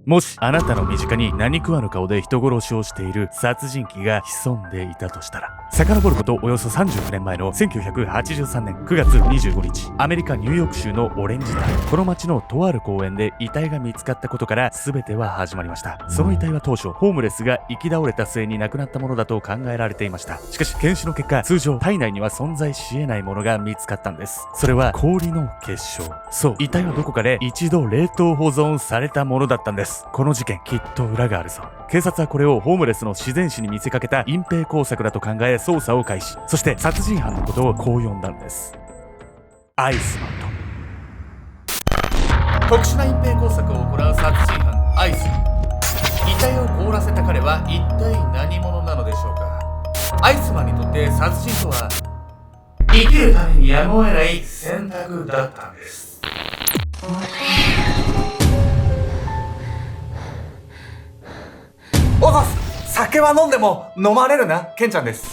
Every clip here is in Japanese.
もしあなたの身近に何食わぬ顔で人殺しをしている殺人鬼が潜んでいたとしたら、遡ることおよそ39年前の1983年9月25日、アメリカ・ニューヨーク州のオレンジタウン、この町のとある公園で遺体が見つかったことから全ては始まりました。その遺体は当初ホームレスが生き倒れた末に亡くなったものだと考えられていました。しかし検視の結果、通常体内には存在し得ないものが見つかったんです。それは氷の結晶。そう、遺体はどこかで一度冷凍保存されたものだったんです。この事件、きっと裏があるぞ。警察はこれをホームレスの自然死に見せかけた隠蔽工作だと考え捜査を開始。そして殺人犯のことをこう呼んだんです。アイスマンと。特殊な隠蔽工作を行う殺人犯アイスマン。遺体を凍らせた彼は一体何者なのでしょうか。アイスマンにとって殺人とは生きるためにやむを得ない選択だったんです。おざす。酒は飲んでも飲まれるな。ケンちゃんです。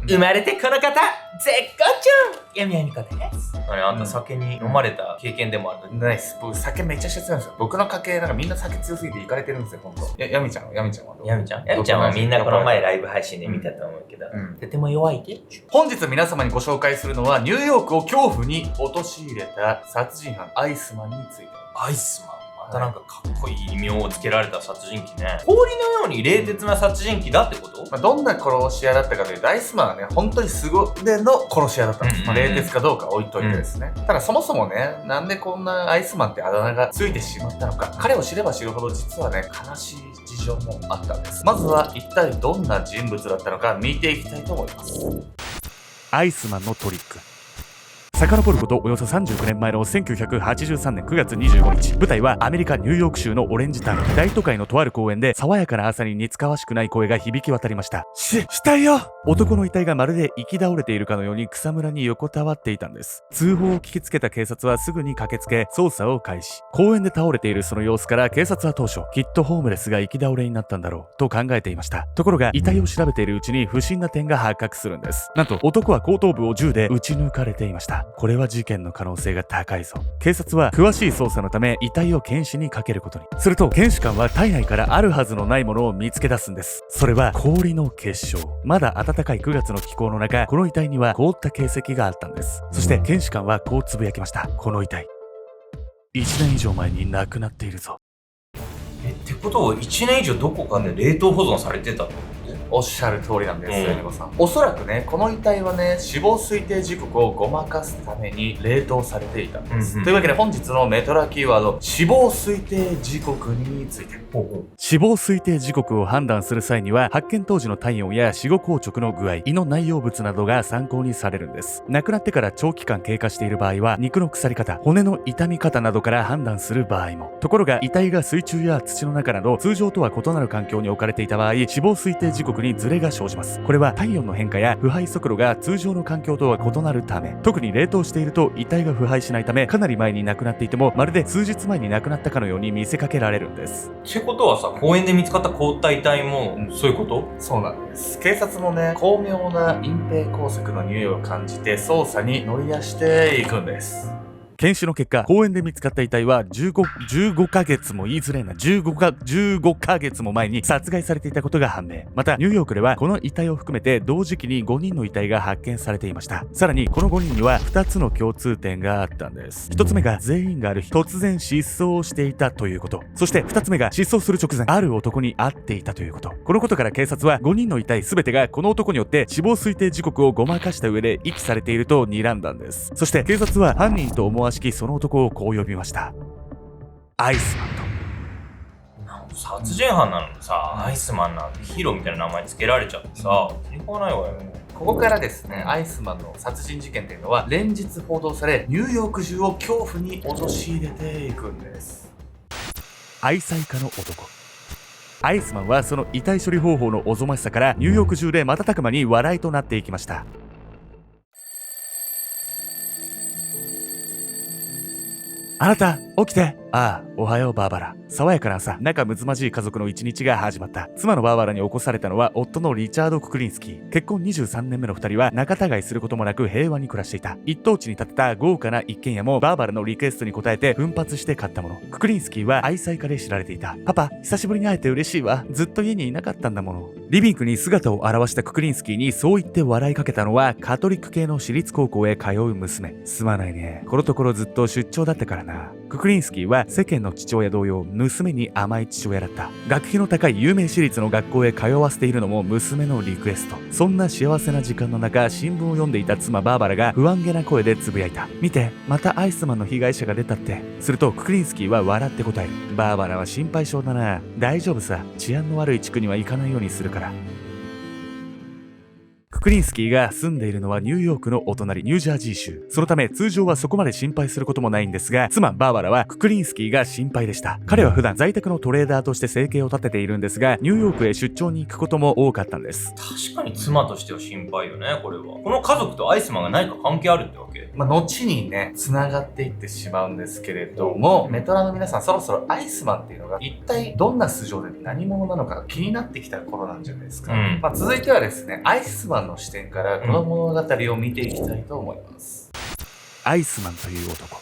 生まれてこの方、絶好調やみやみこです。あんた酒に飲まれた経験でもある？ないっす。僕酒めっちゃ強いんですよ。僕の家系なんかみんな酒強すぎてイカれてるんですよ、ほんと。やみちゃんはどう？やみちゃんはみんなこの前ライブ配信で見たと思うけど、とても弱いで。本日皆様にご紹介するのはニューヨークを恐怖に陥れた殺人犯アイスマンについて。アイスマン、またなんかかっこいい異名をつけられた殺人鬼ね。氷のように冷徹な殺人鬼だってこと？どんな殺し屋だったかというと、アイスマンはね、本当に凄腕の殺し屋だったんです。冷徹かどうか置いといてですね。ただそもそもね、なんでこんなアイスマンってあだ名がついてしまったのか、彼を知れば知るほど実はね、悲しい事情もあったんです。まずは一体どんな人物だったのか見ていきたいと思います。アイスマンのトリック。遡ることおよそ39年前の1983年9月25日、舞台はアメリカ・ニューヨーク州のオレンジタウン。大都会のとある公園で爽やかな朝に似つかわしくない声が響き渡りました。死体よ。男の遺体がまるで生き倒れているかのように草むらに横たわっていたんです。通報を聞きつけた警察はすぐに駆けつけ捜査を開始。公園で倒れているその様子から警察は当初、きっとホームレスが生き倒れになったんだろうと考えていました。ところが遺体を調べているうちに不審な点が発覚するんです。なんと男は後頭部を銃で撃ち抜かれていました。これは事件の可能性が高いぞ。警察は詳しい捜査のため遺体を検視にかけることに。すると検視官は体内からあるはずのないものを見つけ出すんです。それは氷の結晶。まだ暖かい9月の気候の中、この遺体には凍った形跡があったんです。そして検視官はこうつぶやきました。この遺体、1年以上前に亡くなっているぞ。ってことは1年以上どこかで冷凍保存されてたってこと？おっしゃる通りなんです、エニゴさん。おそらくね、この遺体はね、死亡推定時刻をごまかすために冷凍されていたんです。というわけで本日のメトラキーワード、死亡推定時刻について。死亡推定時刻を判断する際には、発見当時の体温や死後硬直の具合、胃の内容物などが参考にされるんです。亡くなってから長期間経過している場合は、肉の腐り方、骨の傷み方などから判断する場合も。ところが、遺体が水中や土の中など、通常とは異なる環境に置かれていた場合、死亡推定時刻にズレが生じます。これは体温の変化や腐敗速度が通常の環境とは異なるため、特に冷凍していると遺体が腐敗しないため、かなり前に亡くなっていてもまるで数日前に亡くなったかのように見せかけられるんです。ってことはさ、公園で見つかった凍った遺体も、そういうこと？そうなんです。警察もね、巧妙な隠蔽工作の匂いを感じて捜査に乗り出していくんです。検視の結果、公園で見つかった遺体は15ヶ月も言いづらいな。15ヶ月も前に殺害されていたことが判明。また、ニューヨークではこの遺体を含めて同時期に5人の遺体が発見されていました。さらに、この5人には2つの共通点があったんです。1つ目が全員がある日、突然失踪していたということ。そして2つ目が失踪する直前、ある男に会っていたということ。このことから警察は5人の遺体全てがこの男によって死亡推定時刻をごまかした上で遺棄されていると睨んだんです。そして警察は犯人と思わしきその男をこう呼びました。アイスマンと。殺人犯なのにさ、アイスマンなんてヒーローみたいな名前つけられちゃってさ、気に食わないわよ。ここからですね、アイスマンの殺人事件っていうのは連日報道され、ニューヨーク中を恐怖に陥れていくんです。愛妻家の男。アイスマンはその遺体処理方法のおぞましさからニューヨーク中で瞬く間に話題となっていきました。あなた、起きて。ああ、おはようバーバラ。爽やかな朝、仲睦まじい家族の一日が始まった。妻のバーバラに起こされたのは夫のリチャード・ククリンスキー。結婚23年目の二人は仲違いすることもなく平和に暮らしていた。一等地に建てた豪華な一軒家もバーバラのリクエストに応えて奮発して買ったもの。ククリンスキーは愛妻家で知られていた。パパ、久しぶりに会えて嬉しいわ。ずっと家にいなかったんだもの。リビングに姿を現したククリンスキーにそう言って笑いかけたのはカトリック系の私立高校へ通う娘。すまないね。このところずっと出張だったからな。ククリンスキーは世間の父親同様、娘に甘い父親だった。学費の高い有名私立の学校へ通わせているのも娘のリクエスト。そんな幸せな時間の中、新聞を読んでいた妻バーバラが不安げな声でつぶやいた。見て、またアイスマンの被害者が出たって。するとククリンスキーは笑って答える。バーバラは心配性だな。大丈夫さ。治安の悪い地区には行かないようにするから。ククリンスキーが住んでいるのはニューヨークのお隣ニュージャージー州。そのため通常はそこまで心配することもないんですが、妻バーバラはククリンスキーが心配でした。彼は普段在宅のトレーダーとして生計を立てているんですが、ニューヨークへ出張に行くことも多かったんです。確かに妻としては心配よね、これは。この家族とアイスマンが何か関係あるってわけ？後にね、繋がっていってしまうんですけれども、メトラの皆さん、そろそろアイスマンっていうのが一体どんな素性で何者なのかが気になってきた頃なんじゃないですか。続いてはですね、アイスマンの視点からこの物語を見ていきたいと思います。アイスマンという男。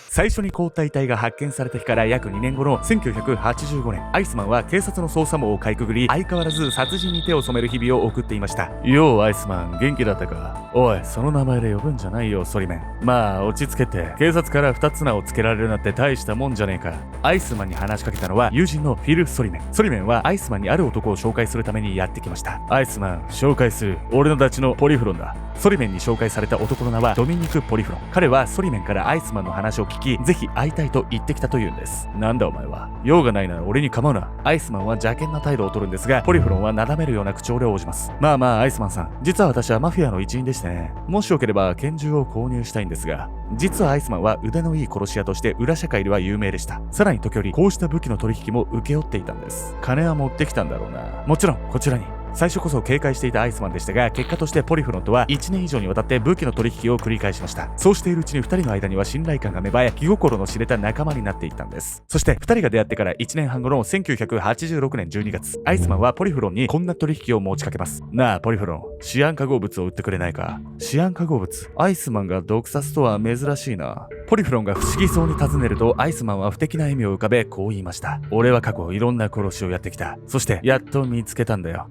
最初に交代体が発見された日から約2年後の1985年、アイスマンは警察の捜査網をかいくぐり、相変わらず殺人に手を染める日々を送っていました。ようアイスマン、元気だったか？おい、その名前で呼ぶんじゃないよ、ソリメン。まあ、落ち着けて。警察から2つ名をつけられるなんて大したもんじゃねえか。アイスマンに話しかけたのは友人のフィル・ソリメン。ソリメンはアイスマンにある男を紹介するためにやってきました。アイスマン、紹介する。俺のダチのポリフロンだ。ソリメンに紹介された男の名はドミニク・ポリフロン。彼はソリメンからアイスマンの話を聞き、ぜひ会いたいと言ってきたというんです。なんだお前は。用がないなら俺に構うな。アイスマンは邪険な態度を取るんですが、ポリフロンはなだめるような口調で応じます。まあまあアイスマンさん、実は私はマフィアの一員でしてね。もしよければ拳銃を購入したいんですが、実はアイスマンは腕のいい殺し屋として裏社会では有名でした。さらに時折こうした武器の取引も請け負っていたんです。金は持ってきたんだろうな。もちろんこちらに。最初こそ警戒していたアイスマンでしたが、結果としてポリフロンとは1年以上にわたって武器の取引を繰り返しました。そうしているうちに2人の間には信頼感が芽生え、気心の知れた仲間になっていったんです。そして2人が出会ってから1年半後の1986年12月、アイスマンはポリフロンにこんな取引を持ちかけます。なあポリフロン、シアン化合物を売ってくれないか？シアン化合物？アイスマンが毒殺とは珍しいな。ポリフロンが不思議そうに尋ねると、アイスマンは不敵な笑みを浮かべこう言いました。俺は過去いろんな殺しをやってきた。そしてやっと見つけたんだよ。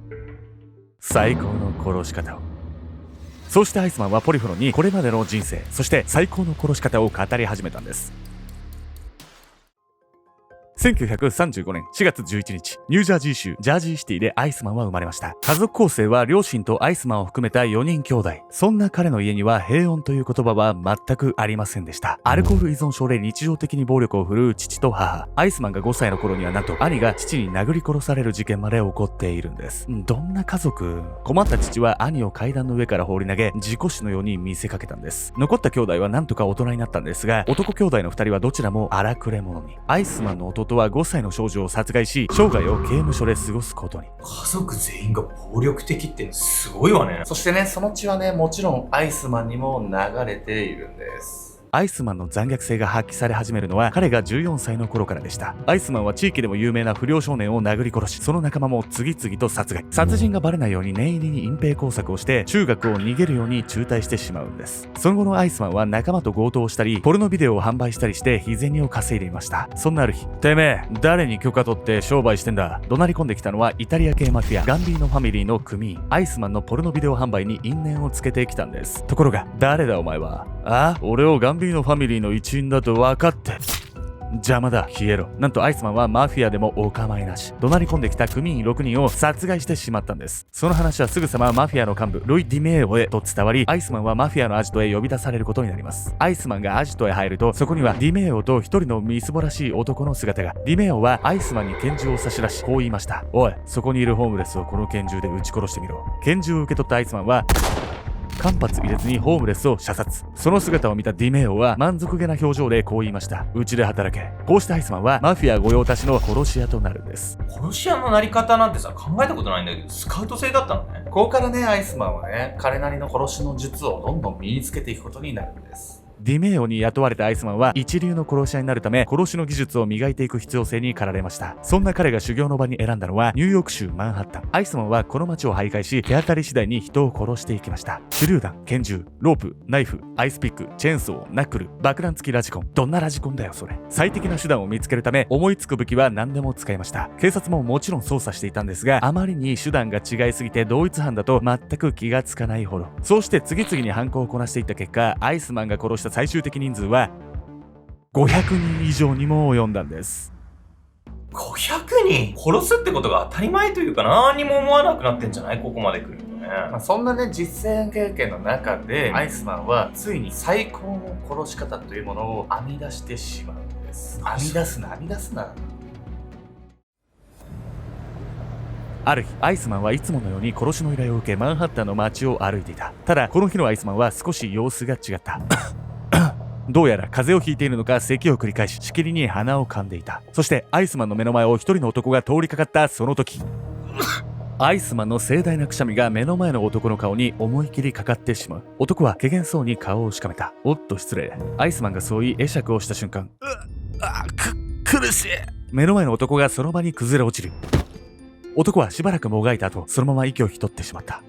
最高の殺し方を。そうしてアイスマンはポリフロンにこれまでの人生、そして最高の殺し方を語り始めたんです。1935年4月11日、ニュージャージー州ジャージーシティでアイスマンは生まれました。家族構成は両親とアイスマンを含めた4人兄弟。そんな彼の家には平穏という言葉は全くありませんでした。アルコール依存症で日常的に暴力を振るう父と母。アイスマンが5歳の頃にはなんと兄が父に殴り殺される事件まで起こっているんです。どんな家族？困った父は兄を階段の上から放り投げ、事故死のように見せかけたんです。残った兄弟はなんとか大人になったんですが、男兄弟の2人はどちらも荒くれ者に。アイスマンの弟は5歳の少女を殺害し、生涯を刑務所で過ごすことに。家族全員が暴力的ってすごいわね。そしてね、その血はね、もちろんアイスマンにも流れているんです。アイスマンの残虐性が発揮され始めるのは彼が14歳の頃からでした。アイスマンは地域でも有名な不良少年を殴り殺し、その仲間も次々と殺害。殺人がバレないように念入りに隠蔽工作をして中学を逃げるように中退してしまうんです。その後のアイスマンは仲間と強盗をしたり、ポルノビデオを販売したりして日銭を稼いでいました。そんなある日、てめえ誰に許可取って商売してんだ？怒鳴り込んできたのはイタリア系マフィアガンビーノファミリーの組員。アイスマンのポルノビデオ販売に因縁をつけてきたんです。ところが、誰だお前は？俺をガンビーノファミリーの一員だと分かって。邪魔だ、消えろ。なんとアイスマンはマフィアでもお構いなし。怒鳴り込んできた組員6人を殺害してしまったんです。その話はすぐさまマフィアの幹部ロイ・ディメーオへと伝わり、アイスマンはマフィアのアジトへ呼び出されることになります。アイスマンがアジトへ入ると、そこにはディメーオと一人のみすぼらしい男の姿が。ディメーオはアイスマンに拳銃を差し出しこう言いました。おい、そこにいるホームレスをこの拳銃で撃ち殺してみろ。拳銃を受け取ったアイスマンは間髪入れずにホームレスを射殺。その姿を見たディメーオは満足げな表情でこう言いました。うちで働け。こうしてアイスマンはマフィア御用達の殺し屋となるんです。殺し屋のなり方なんてさ、考えたことないんだけど、スカウト制だったのね。ここからね、アイスマンはね、彼なりの殺しの術をどんどん身につけていくことになるんです。ディメーオに雇われたアイスマンは一流の殺し屋になるため殺しの技術を磨いていく必要性に駆られました。そんな彼が修行の場に選んだのはニューヨーク州マンハッタン。アイスマンはこの街を徘徊し、手当たり次第に人を殺していきました。手榴弾、拳銃、ロープ、ナイフ、アイスピック、チェーンソー、ナックル、爆弾付きラジコン。どんなラジコンだよそれ。最適な手段を見つけるため思いつく武器は何でも使いました。警察ももちろん捜査していたんですが、あまりに手段が違いすぎて同一犯だと全く気がつかないほど。そうして次々に犯行をこなしていった結果、アイスマンが殺した最終的人数は500人以上にも及んだんです。500人殺すってことが当たり前というか、何も思わなくなってんじゃない？ここまで来るとね。そんなね、実践経験の中でアイスマンはついに最高の殺し方というものを編み出してしまうんです。編み出すな。ある日、アイスマンはいつものように殺しの依頼を受けマンハッタンの街を歩いていた。ただこの日のアイスマンは少し様子が違った。どうやら風邪をひいているのか咳を繰り返し、しきりに鼻を噛んでいた。そしてアイスマンの目の前を一人の男が通りかかったその時、アイスマンの盛大なくしゃみが目の前の男の顔に思い切りかかってしまう。男は怪げそうに顔をしかめた。おっと失礼。アイスマンがそう言い会釈をした瞬間、苦しい。目の前の男がその場に崩れ落ちる。男はしばらくもがいた後、そのまま息を引き取ってしまった。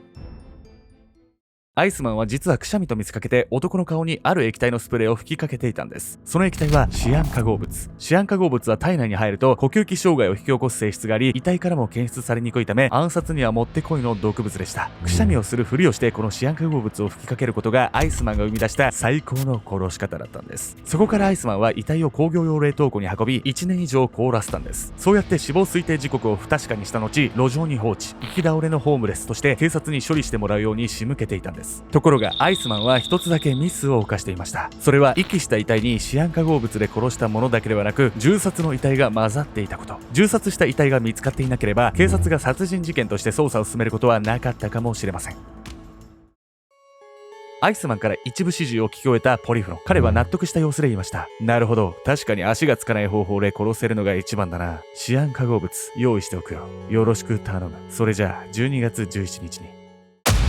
アイスマンは実はくしゃみと見せかけて男の顔にある液体のスプレーを吹きかけていたんです。その液体はシアン化合物。シアン化合物は体内に入ると呼吸器障害を引き起こす性質があり、遺体からも検出されにくいため暗殺にはもってこいの毒物でした。くしゃみをするふりをしてこのシアン化合物を吹きかけることがアイスマンが生み出した最高の殺し方だったんです。そこからアイスマンは遺体を工業用冷凍庫に運び1年以上凍らせたんです。そうやって死亡推定時刻を不確かにした後、路上に放置、行き倒れのホームレスとして警察に処理してもらうように仕向けていたんです。ところがアイスマンは一つだけミスを犯していました。それは遺棄した遺体にシアン化合物で殺したものだけではなく、銃殺の遺体が混ざっていたこと。銃殺した遺体が見つかっていなければ警察が殺人事件として捜査を進めることはなかったかもしれません。アイスマンから一部始終を聞き終えたポリフロン。彼は納得した様子で言いました。なるほど。確かに足がつかない方法で殺せるのが一番だな。シアン化合物用意しておくよ。よろしく頼む。それじゃあ12月17日に。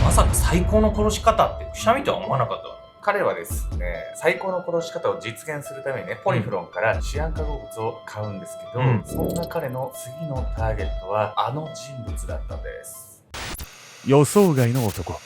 まさか最高の殺し方ってくしゃみとは思わなかったわ。彼はですね、最高の殺し方を実現するためにね、ポリフロンからシアン化合物を買うんですけど、そんな彼の次のターゲットはあの人物だったんです。予想外の男。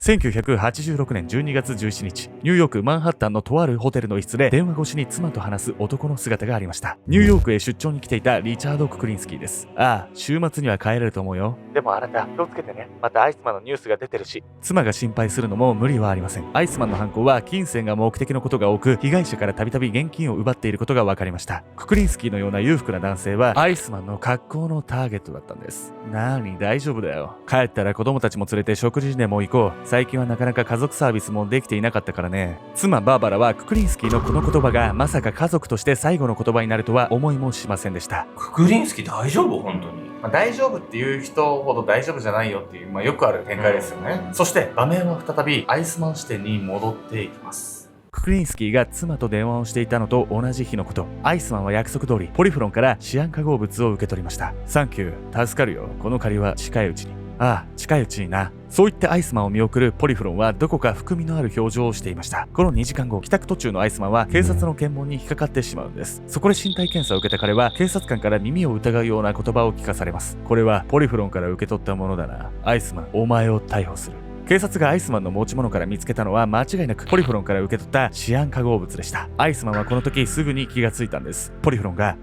1986年12月17日、ニューヨークマンハッタンのとあるホテルの一室で電話越しに妻と話す男の姿がありました。ニューヨークへ出張に来ていたリチャード・ククリンスキーです。ああ、週末には帰れると思うよ。でもあなた気をつけてね。またアイスマンのニュースが出てるし。妻が心配するのも無理はありません。アイスマンの犯行は金銭が目的のことが多く、被害者からたびたび現金を奪っていることが分かりました。ククリンスキーのような裕福な男性はアイスマンの格好のターゲットだったんです。なに大丈夫だよ。帰ったら子供たちも連れて食事でも行こう。最近はなかなか家族サービスもできていなかったからね。妻バーバラはククリンスキーのこの言葉がまさか家族として最後の言葉になるとは思いもしませんでした。ククリンスキー大丈夫？本当に。大丈夫っていう人ほど大丈夫じゃないよっていう、よくある展開ですよね。そして場面は再びアイスマン視点に戻っていきます。ククリンスキーが妻と電話をしていたのと同じ日のこと、アイスマンは約束通りポリフロンからシアン化合物を受け取りました。サンキュー、助かるよ。この借りは近いうちに。ああ、近いうちにな。そう言ってアイスマンを見送るポリフロンはどこか含みのある表情をしていました。この2時間後、帰宅途中のアイスマンは警察の検問に引っかかってしまうんです。そこで身体検査を受けた彼は警察官から耳を疑うような言葉を聞かされます。これはポリフロンから受け取ったものだな。アイスマン、お前を逮捕する。警察がアイスマンの持ち物から見つけたのは間違いなくポリフロンから受け取ったシアン化合物でした。アイスマンはこの時すぐに気がついたんです。ポリフロンが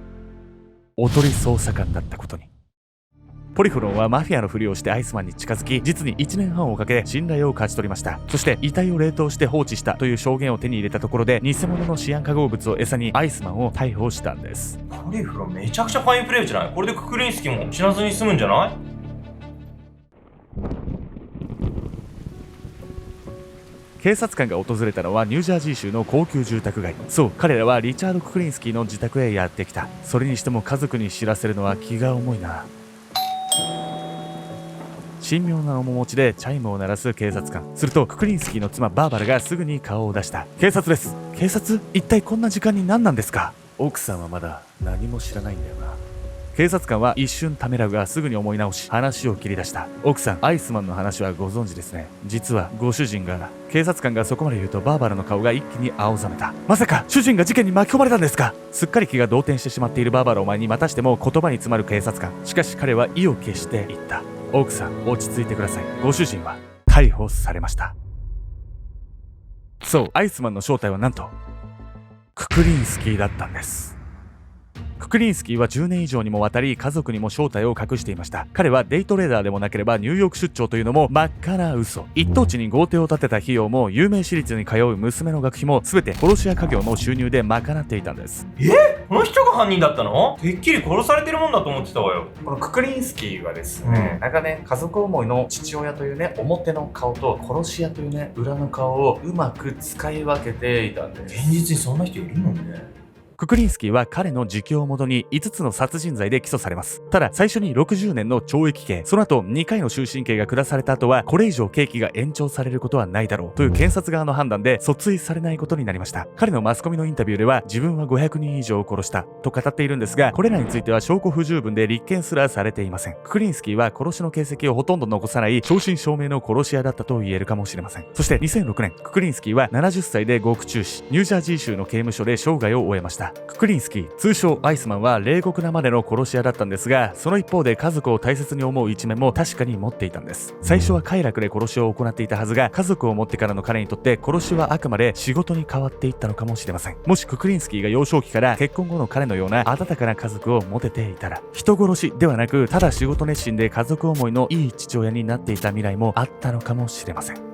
おとり捜査官だったことに。ポリフロンはマフィアのふりをしてアイスマンに近づき、実に1年半をかけ信頼を勝ち取りました。そして遺体を冷凍して放置したという証言を手に入れたところで、偽物のシアン化合物を餌にアイスマンを逮捕したんです。ポリフロンめちゃくちゃファインプレーじゃない？これでククリンスキーも死なずに済むんじゃない？警察官が訪れたのはニュージャージー州の高級住宅街。そう、彼らはリチャード・ククリンスキーの自宅へやってきた。それにしても家族に知らせるのは気が重いな。神妙な面持ちでチャイムを鳴らす警察官。するとククリンスキーの妻バーバラがすぐに顔を出した。警察です。警察？一体こんな時間に何なんですか？奥さんはまだ何も知らないんだよな。警察官は一瞬ためらうがすぐに思い直し話を切り出した。奥さん、アイスマンの話はご存知ですね。実はご主人が。警察官がそこまで言うとバーバラの顔が一気に青ざめた。まさか主人が事件に巻き込まれたんですか？すっかり気が動転してしまっているバーバラを前にまたしても言葉に詰まる警察官。しかし彼は意を決して言った。奥さん、落ち着いてください。ご主人は逮捕されました。そう、アイスマンの正体はなんとククリンスキーだったんです。ククリンスキーは10年以上にもわたり家族にも正体を隠していました。彼はデイトレーダーでもなければニューヨーク出張というのも真っ赤な嘘。一等地に豪邸を建てた費用も有名私立に通う娘の学費も全て殺し屋家業の収入で賄っていたんです。この人が犯人だったの？てっきり殺されてるもんだと思ってたわよ。このククリンスキーはですね、長年家族思いの父親というね表の顔と殺し屋というね裏の顔をうまく使い分けていたんです。現実にそんな人いるのね。ククリンスキーは彼の自供をもとに5つの殺人罪で起訴されます。ただ最初に60年の懲役刑、その後2回の終身刑が下された後はこれ以上刑期が延長されることはないだろうという検察側の判断で訴追されないことになりました。彼のマスコミのインタビューでは自分は500人以上殺したと語っているんですが、これらについては証拠不十分で立件すらされていません。ククリンスキーは殺しの形跡をほとんど残さない正真正銘の殺し屋だったと言えるかもしれません。そして2006年、ククリンスキーは70歳で獄中死、ニュージャージー州の刑務所で生涯を終えました。ククリンスキー、通称アイスマンは冷酷なまでの殺し屋だったんですが、その一方で家族を大切に思う一面も確かに持っていたんです。最初は快楽で殺しを行っていたはずが、家族を持ってからの彼にとって殺しはあくまで仕事に変わっていったのかもしれません。もしククリンスキーが幼少期から結婚後の彼のような温かな家族を持てていたら、人殺しではなくただ仕事熱心で家族思いのいい父親になっていた未来もあったのかもしれません。